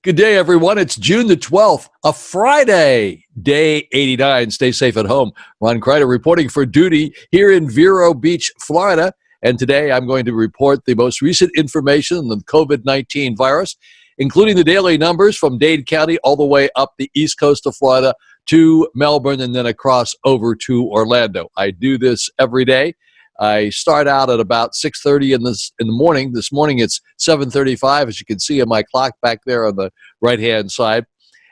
Good day, everyone. It's June the 12th, a Friday, day 89. Stay safe at home. Ron Crider reporting for duty here in Vero Beach, Florida. And today I'm going to report the most recent information on the COVID-19 virus, including the daily numbers from Dade County all the way up the east coast of Florida to Melbourne and then across over to Orlando. I do this every day. I start out at about 6:30 in the morning. This morning it's 7:35, as you can see on my clock back there on the right-hand side.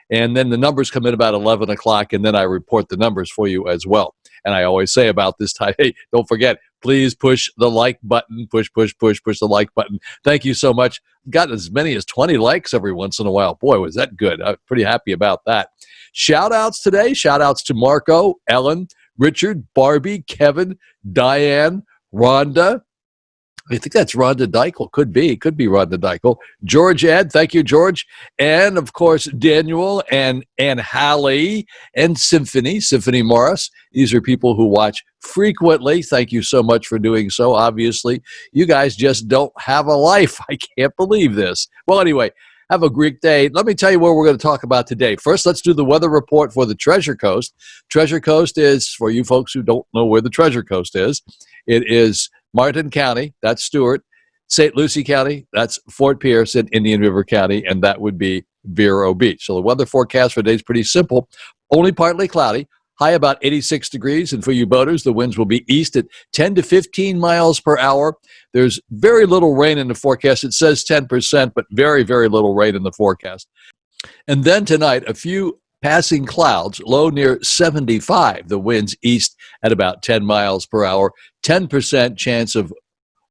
And then the numbers come in about 11 o'clock, and then I report the numbers for you as well. And I always say about this time, hey, don't forget, please push the like button. Push the like button. Thank you so much. Got as many as 20 likes every once in a while. Boy, was that good. I'm pretty happy about that. Shout-outs today. Shout-outs to Marco, Ellen, Richard, Barby, Kevin, Diane, Rhonda. I think that's Rhonda Dykle. Could be Rhonda Dykle. George Ed, thank you, George. And, of course, Daniel and Hawley and Symphony Morris. These are people who watch frequently. Thank you so much for doing so. Obviously, you guys just don't have a life. I can't believe this. Well, anyway, have a great day. Let me tell you what we're going to talk about today. First, let's do the weather report for the Treasure Coast. Treasure Coast is, for you folks who don't know where the Treasure Coast is, it is Martin County, that's Stewart, St. Lucie County, that's Fort Pierce, and Indian River County, and that would be Vero Beach. So the weather forecast for today is pretty simple. Only partly cloudy, high about 86 degrees, and for you boaters, the winds will be east at 10 to 15 miles per hour. There's very little rain in the forecast. It says 10%, but very, very little rain in the forecast. And then tonight, a few passing clouds, low near 75. The winds east at about 10 miles per hour. 10% chance of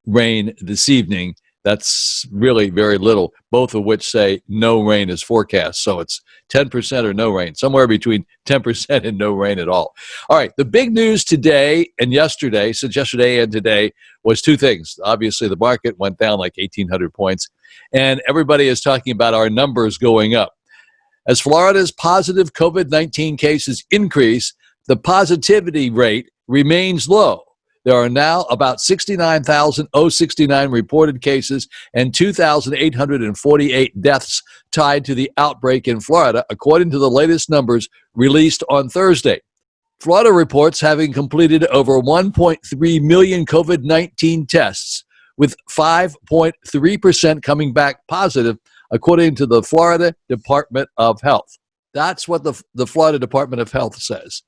rain this evening. That's really very little, both of which say no rain is forecast. So it's 10% or no rain, somewhere between 10% and no rain at all. All right, the big news today and yesterday, since yesterday and today, was two things. Obviously, the market went down like 1,800 points, and everybody is talking about our numbers going up. As Florida's positive COVID-19 cases increase, the positivity rate remains low. There are now about 69,069 reported cases and 2,848 deaths tied to the outbreak in Florida, according to the latest numbers released on Thursday. Florida reports having completed over 1.3 million COVID-19 tests, with 5.3% coming back positive, according to the Florida Department of Health. That's what the Florida Department of Health says.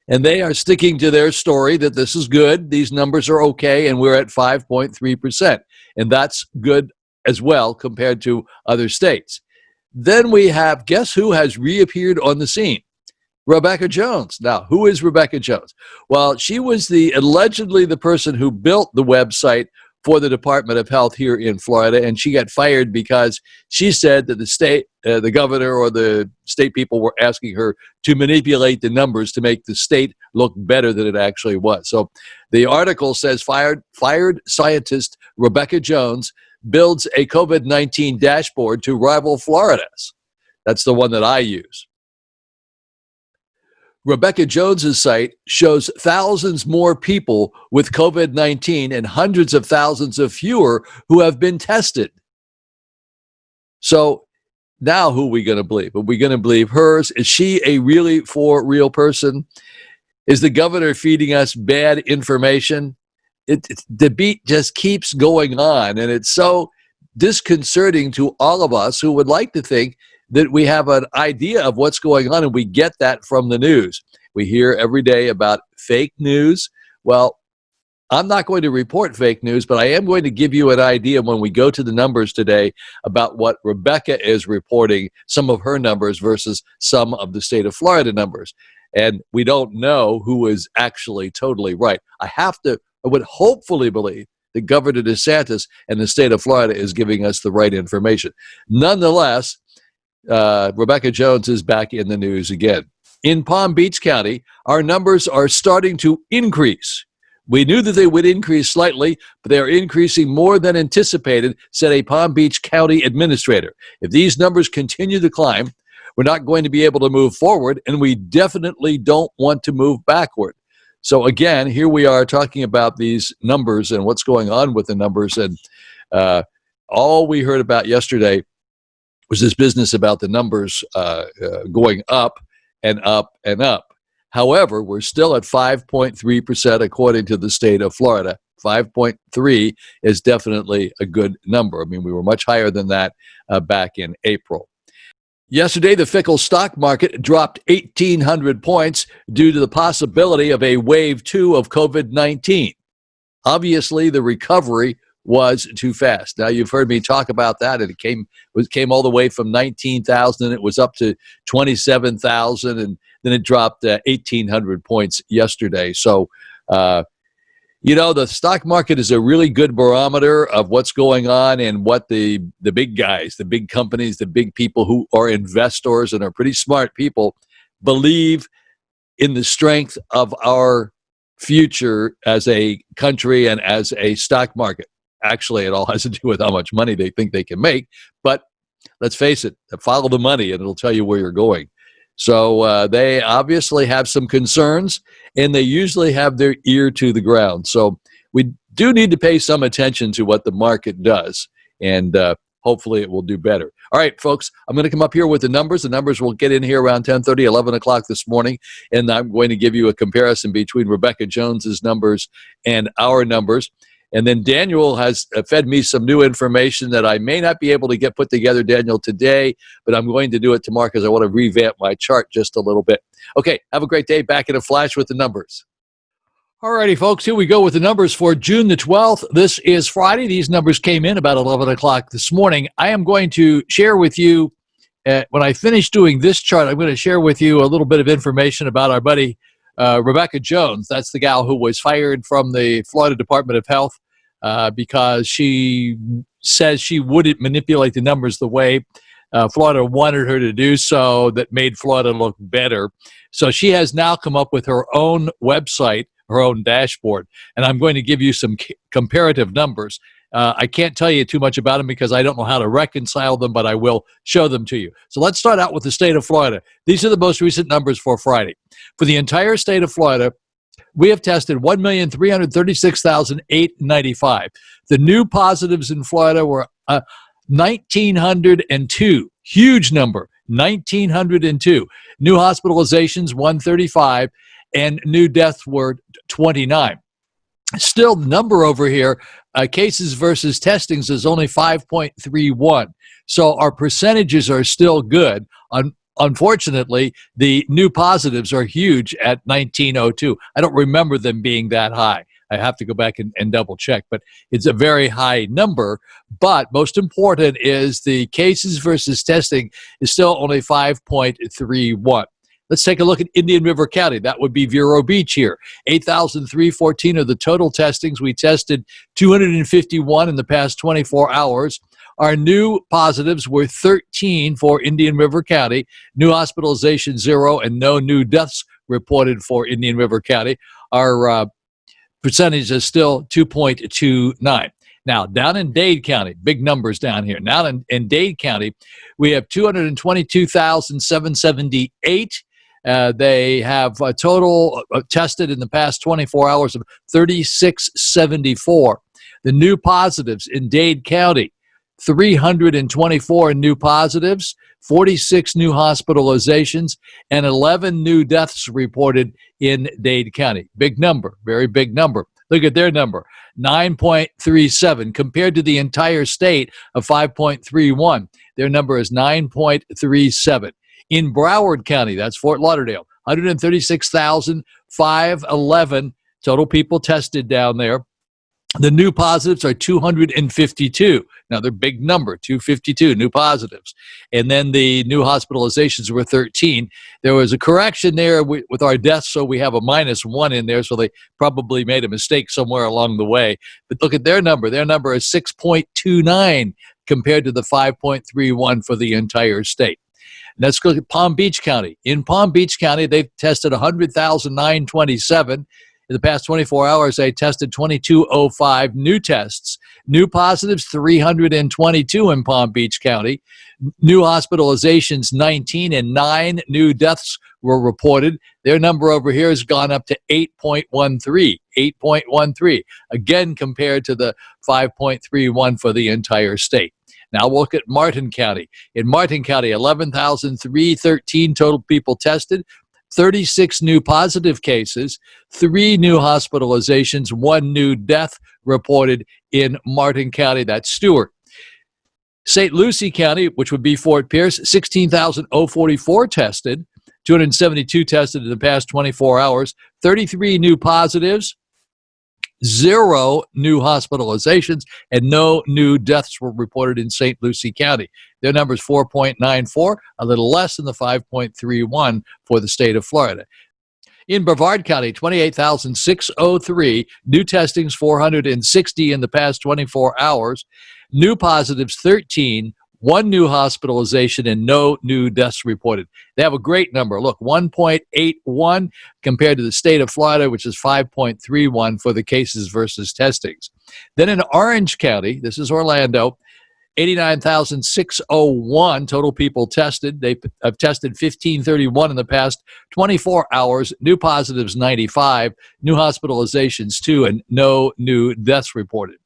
And they are sticking to their story that this is good, these numbers are okay, and we're at 5.3%. And that's good as well compared to other states. Then we have, guess who has reappeared on the scene? Rebecca Jones. Now, who is Rebecca Jones? Well, she was allegedly the person who built the website for the Department of Health here in Florida, and she got fired because she said that the governor or the state people were asking her to manipulate the numbers to make the state look better than it actually was. So the article says fired scientist Rebecca Jones builds a COVID-19 dashboard to rival Florida's. That's the one that I use. Rebecca Jones's site shows thousands more people with COVID-19 and hundreds of thousands of fewer who have been tested. So now who are we going to believe? Are we going to believe hers? Is she a really for real person? Is the governor feeding us bad information? The beat just keeps going on, and it's so disconcerting to all of us who would like to think that we have an idea of what's going on, and we get that from the news. We hear every day about fake news. Well, I'm not going to report fake news, but I am going to give you an idea when we go to the numbers today about what Rebecca is reporting, some of her numbers versus some of the state of Florida numbers. And we don't know who is actually totally right. I would hopefully believe that Governor DeSantis and the state of Florida is giving us the right information. Nonetheless, Rebecca Jones is back in the news again. In Palm Beach County, our numbers are starting to increase. We knew that they would increase slightly, but they are increasing more than anticipated, said a Palm Beach County administrator. If these numbers continue to climb, we're not going to be able to move forward, and we definitely don't want to move backward. So again, here we are talking about these numbers and what's going on with the numbers, and all we heard about yesterday was this business about the numbers going up and up and up. However, we're still at 5.3% according to the state of Florida. 5.3 is definitely a good number. I mean, we were much higher than that back in April. Yesterday, the fickle stock market dropped 1,800 points due to the possibility of a wave 2 of COVID-19. Obviously, the recovery was too fast. Now, you've heard me talk about that, and it came all the way from 19,000, and it was up to 27,000, and then it dropped 1,800 points yesterday. So, the stock market is a really good barometer of what's going on and what the big guys, the big companies, the big people who are investors and are pretty smart people believe in the strength of our future as a country and as a stock market. Actually, it all has to do with how much money they think they can make. But let's face it, follow the money and it'll tell you where you're going. So they obviously have some concerns, and they usually have their ear to the ground. So we do need to pay some attention to what the market does, and hopefully it will do better. All right, folks, I'm going to come up here with the numbers. The numbers will get in here around 10:30, 11 o'clock this morning, and I'm going to give you a comparison between Rebecca Jones's numbers and our numbers. And then Daniel has fed me some new information that I may not be able to get put together, Daniel, today, but I'm going to do it tomorrow because I want to revamp my chart just a little bit. Okay, have a great day. Back in a flash with the numbers. All righty, folks, here we go with the numbers for June the 12th. This is Friday. These numbers came in about 11 o'clock this morning. I am going to share with you, when I finish doing this chart, I'm going to share with you a little bit of information about our buddy Rebecca Jones. That's the gal who was fired from the Florida Department of Health because she says she wouldn't manipulate the numbers the way Florida wanted her to do so, that made Florida look better. So she has now come up with her own website, her own dashboard, and I'm going to give you some comparative numbers. I can't tell you too much about them because I don't know how to reconcile them, but I will show them to you. So let's start out with the state of Florida. These are the most recent numbers for Friday. For the entire state of Florida, we have tested 1,336,895. The new positives in Florida were 1,902. Huge number, 1,902. New hospitalizations, 135, and new deaths were 29. Still, the number over here, cases versus testings, is only 5.31. So our percentages are still good. Unfortunately, the new positives are huge at 1,902. I don't remember them being that high. I have to go back and double check, but it's a very high number. But most important is the cases versus testing is still only 5.31. Let's take a look at Indian River County. That would be Vero Beach here. 8,314 are the total testings. We tested 251 in the past 24 hours. Our new positives were 13 for Indian River County. New hospitalization, 0, and no new deaths reported for Indian River County. Our percentage is still 2.29. Now, down in Dade County, big numbers down here. Now in Dade County, we have 222,778. They have a total tested in the past 24 hours of 3,674. The new positives in Dade County, 324 new positives, 46 new hospitalizations, and 11 new deaths reported in Dade County. Big number, very big number. Look at their number, 9.37 compared to the entire state of 5.31. Their number is 9.37. In Broward County, that's Fort Lauderdale, 136,511 total people tested down there. The new positives are 252. Now, they're big number, 252 new positives. And then the new hospitalizations were 13. There was a correction there with our deaths, so we have a -1 in there, so they probably made a mistake somewhere along the way. But look at their number. Their number is 6.29 compared to the 5.31 for the entire state. Let's look at Palm Beach County. In Palm Beach County, they've tested 100,927. In the past 24 hours, they tested 2,205 new tests. New positives, 322 in Palm Beach County. New hospitalizations, 19, and 9 new deaths were reported. Their number over here has gone up to 8.13. 8.13, again compared to the 5.31 for the entire state. Now we'll look at Martin County. In Martin County, 11,313 total people tested, 36 new positive cases, 3 new hospitalizations, 1 new death reported in Martin County. That's Stewart. St. Lucie County, which would be Fort Pierce, 16,044 tested, 272 tested in the past 24 hours, 33 new positives, 0 new hospitalizations, and no new deaths were reported in St. Lucie County. Their number is 4.94, a little less than the 5.31 for the state of Florida. In Brevard County, 28,603, new testings 460 in the past 24 hours, new positives 13, 1 new hospitalization, and no new deaths reported. They have a great number. Look, 1.81 compared to the state of Florida, which is 5.31 for the cases versus testings. Then in Orange County, this is Orlando, 89,601 total people tested. They have tested 1,531 in the past 24 hours. New positives 95, new hospitalizations 2, and no new deaths reported.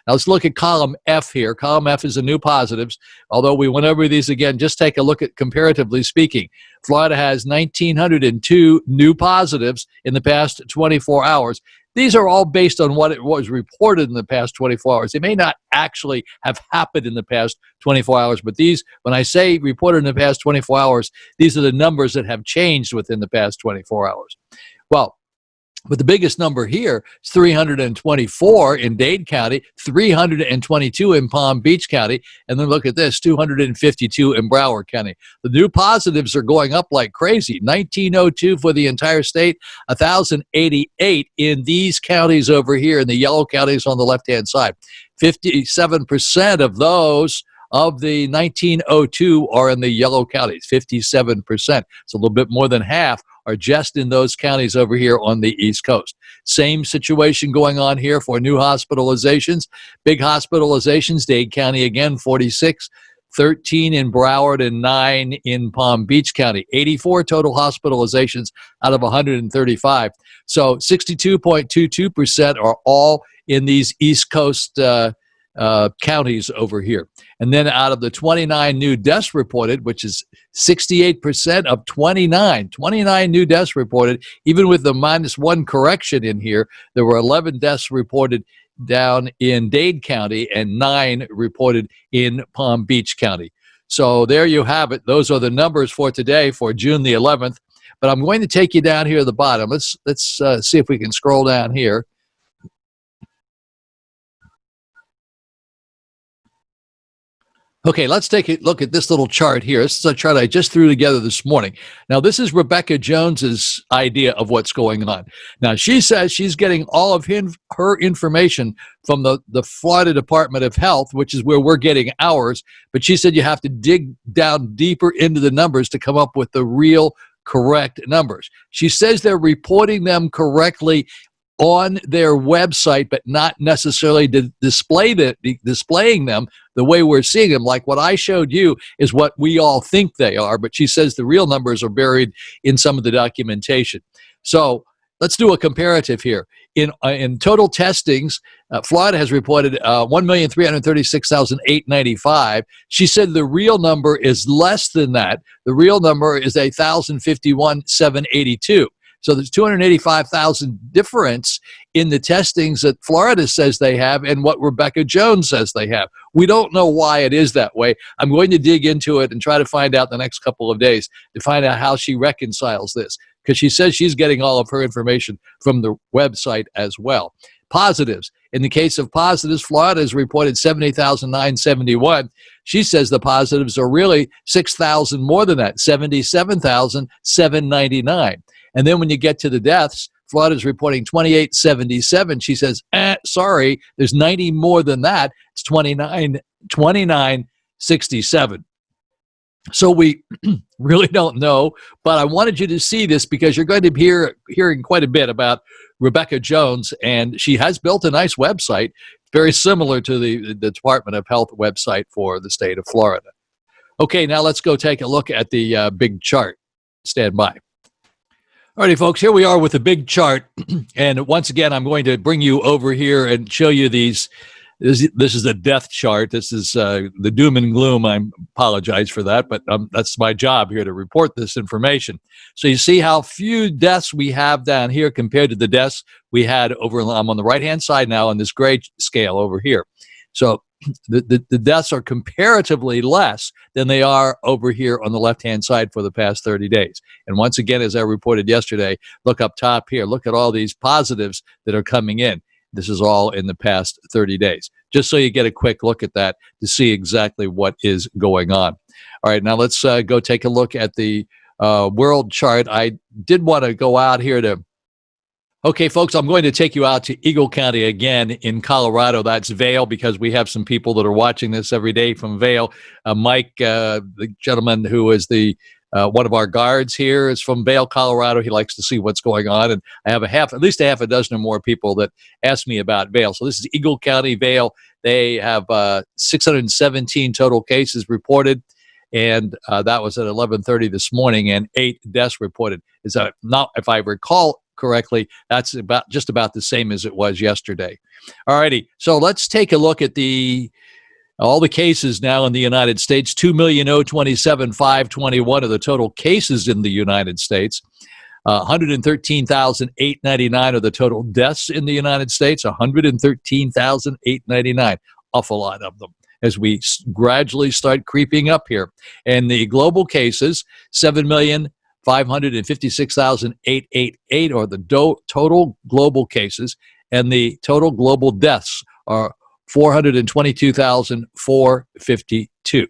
Now let's look at column F here. Column F is the new positives. Although we went over these again, just take a look at comparatively speaking. Florida has 1,902 new positives in the past 24 hours. These are all based on what it was reported in the past 24 hours. They may not actually have happened in the past 24 hours, but these, when I say reported in the past 24 hours, these are the numbers that have changed within the past 24 hours. Well, but the biggest number here is 324 in Dade County, 322 in Palm Beach County, and then look at this, 252 in Broward County. The new positives are going up like crazy. 1,902 for the entire state, 1,088 in these counties over here, in the yellow counties on the left-hand side. 57% of those of the 1,902 are in the yellow counties, 57%. It's a little bit more than half are just in those counties over here on the East Coast. Same situation going on here for new hospitalizations. Big hospitalizations, Dade County again, 46, 13 in Broward, and 9 in Palm Beach County. 84 total hospitalizations out of 135. So 62.22% are all in these East Coast counties over here. And then out of the 29 new deaths reported, which is 68% of 29 new deaths reported, even with the -1 correction in here, there were 11 deaths reported down in Dade County and 9 reported in Palm Beach County. So there you have it. Those are the numbers for today, for June the 11th. But I'm going to take you down here at the bottom. Let's see if we can scroll down here. Okay, let's take a look at this little chart here. This is a chart I just threw together this morning. Now, this is Rebecca Jones's idea of what's going on. Now, she says she's getting all of her information from the Florida Department of Health, which is where we're getting ours. But she said you have to dig down deeper into the numbers to come up with the real correct numbers. She says they're reporting them correctly on their website, but not necessarily displaying them the way we're seeing them. Like what I showed you is what we all think they are, but she says the real numbers are buried in some of the documentation. So let's do a comparative here. In total testings, Florida has reported 1,336,895. She said the real number is less than that. The real number is 1,051,782. So there's 285,000 difference in the testings that Florida says they have and what Rebecca Jones says they have. We don't know why it is that way. I'm going to dig into it and try to find out the next couple of days to find out how she reconciles this, because she says she's getting all of her information from the website as well. Positives. In the case of positives, Florida has reported 70,971. She says the positives are really 6,000 more than that, 77,799. And then when you get to the deaths, Florida's reporting 2,877. She says, sorry, there's 90 more than that. It's 2,967. So we really don't know, but I wanted you to see this because you're going to be hearing quite a bit about Rebecca Jones, and she has built a nice website, very similar to the Department of Health website for the state of Florida. Okay, now let's go take a look at the big chart. Stand by. Alrighty, folks, here we are with a big chart. And once again, I'm going to bring you over here and show you these This is the death chart. This is the doom and gloom. I apologize for that, but that's my job here to report this information. So you see how few deaths we have down here compared to the deaths we had over. I'm on the right-hand side now on this gray scale over here. So the deaths are comparatively less than they are over here on the left-hand side for the past 30 days. And once again, as I reported yesterday, look up top here. Look at all these positives that are coming in. This is all in the past 30 days. Just so you get a quick look at that to see exactly what is going on. All right, now let's go take a look at the world chart. I did want to go out here to... Okay, folks, I'm going to take you out to Eagle County again in Colorado. That's Vail, because we have some people that are watching this every day from Vail. Mike, the gentleman who is the one of our guards here, is from Vail, Colorado. He likes to see what's going on, and I have at least a half a dozen or more people that ask me about Vail. So this is Eagle County, Vail. They have 617 total cases reported, and that was at 11:30 this morning, and 8 deaths reported. Is that not, if I recall correctly, that's just about the same as it was yesterday. All righty, so let's take a look at all the cases now in the United States. 2,027,521 are the total cases in the United States. 113,899 are the total deaths in the United States. 113,899, awful lot of them, as we gradually start creeping up here. And the global cases, 7,556,888 are the total global cases, and the total global deaths are 422,452.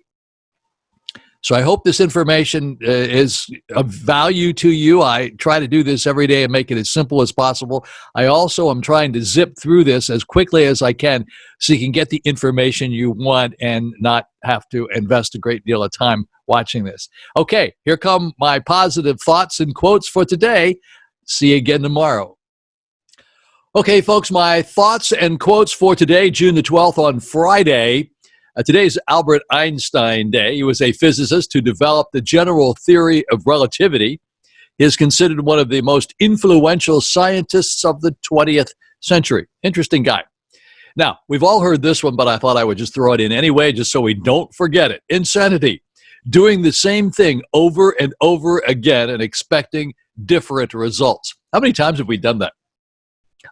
So I hope this information is of value to you. I try to do this every day and make it as simple as possible. I also am trying to zip through this as quickly as I can so you can get the information you want and not have to invest a great deal of time watching this. Okay, here come my positive thoughts and quotes for today. See you again tomorrow. Okay, folks, my thoughts and quotes for today, June the 12th on Friday. Today's Albert Einstein Day. He was a physicist who developed the general theory of relativity. He is considered one of the most influential scientists of the 20th century. Interesting guy. Now, we've all heard this one, but I thought I would just throw it in anyway, just so we don't forget it. Insanity. Doing the same thing over and over again and expecting different results. How many times have we done that?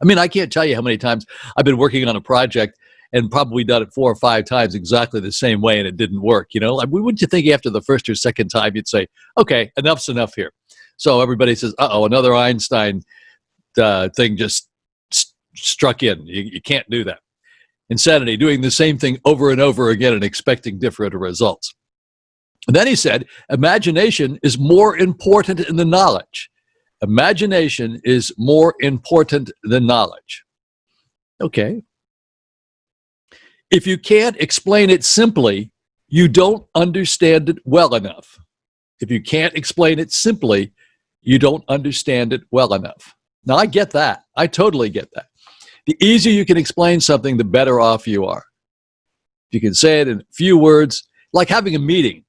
I mean, I can't tell you how many times I've been working on a project and probably done it 4 or 5 times exactly the same way, and it didn't work. You know, like, wouldn't you think after the first or second time you'd say, okay, enough's enough here. So everybody says, uh-oh, another Einstein thing just struck in. You can't do that. Insanity, doing the same thing over and over again and expecting different results. And then he said, imagination is more important than knowledge. Imagination is more important than knowledge. Okay. If you can't explain it simply, you don't understand it well enough. If you can't explain it simply, you don't understand it well enough. Now, I get that. I totally get that. The easier you can explain something, the better off you are. If you can say it in a few words, like having a meeting.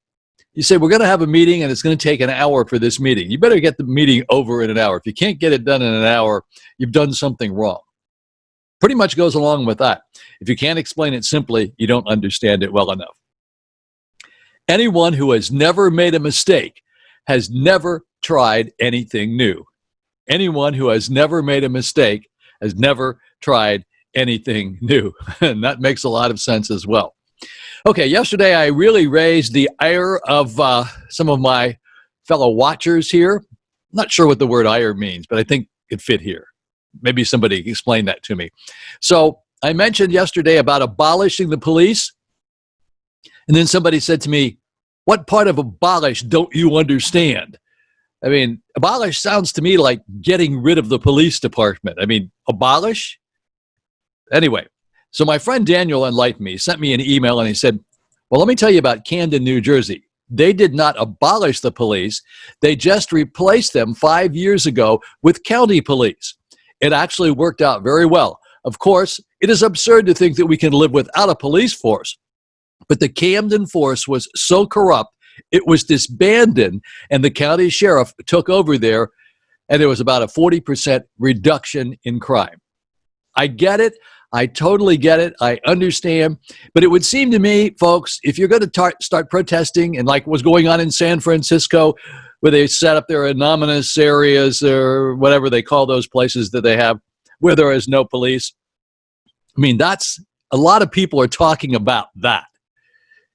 You say, we're going to have a meeting, and it's going to take an hour for this meeting. You better get the meeting over in an hour. If you can't get it done in an hour, you've done something wrong. Pretty much goes along with that. If you can't explain it simply, you don't understand it well enough. Anyone who has never made a mistake has never tried anything new. Anyone who has never made a mistake has never tried anything new. And that makes a lot of sense as well. Okay, yesterday I really raised the ire of some of my fellow watchers here. I'm not sure what the word ire means, but I think it fit here. Maybe somebody explain that to me. So I mentioned yesterday about abolishing the police. And then somebody said to me, what part of abolish don't you understand? I mean, abolish sounds to me like getting rid of the police department. I mean, abolish? Anyway, so my friend Daniel enlightened me. He sent me an email and he said, well, let me tell you about Camden, New Jersey. They did not abolish the police. They just replaced them 5 years ago with county police. It actually worked out very well. Of course, it is absurd to think that we can live without a police force. But the Camden force was so corrupt, it was disbanded, and the county sheriff took over there, and there was about a 40% reduction in crime. I get it. I totally get it. I understand. But it would seem to me, folks, if you're going to start protesting, and like what's going on in San Francisco, where they set up their anonymous areas or whatever they call those places that they have, where there is no police. I mean, that's a lot of people are talking about that.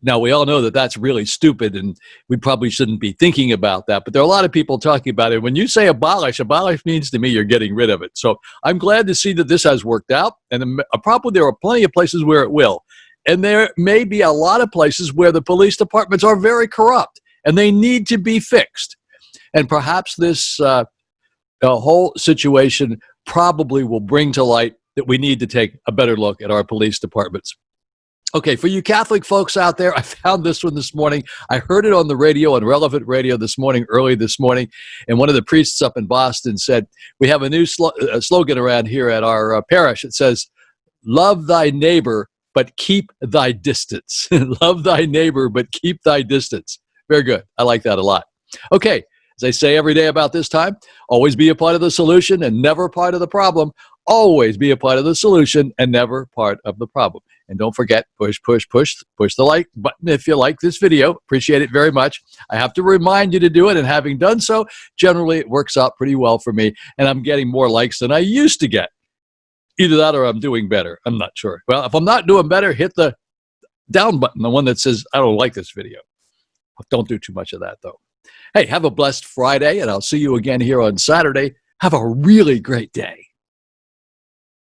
Now, we all know that that's really stupid, and we probably shouldn't be thinking about that. But there are a lot of people talking about it. When you say abolish means to me you're getting rid of it. So I'm glad to see that this has worked out. And probably there are plenty of places where it will. And there may be a lot of places where the police departments are very corrupt, and they need to be fixed. And perhaps this whole situation probably will bring to light that we need to take a better look at our police departments. Okay, for you Catholic folks out there, I found this one this morning. I heard it on the radio, on Relevant Radio early this morning, and one of the priests up in Boston said, we have a new slogan around here at our parish. It says, love thy neighbor, but keep thy distance. Love thy neighbor, but keep thy distance. Very good. I like that a lot. Okay, as I say every day about this time, always be a part of the solution and never part of the problem. Always be a part of the solution and never part of the problem. And don't forget, push the like button if you like this video. Appreciate it very much. I have to remind you to do it, and having done so, generally it works out pretty well for me, and I'm getting more likes than I used to get. Either that or I'm doing better. I'm not sure. Well, if I'm not doing better, hit the down button, the one that says, I don't like this video. Don't do too much of that, though. Hey, have a blessed Friday, and I'll see you again here on Saturday. Have a really great day.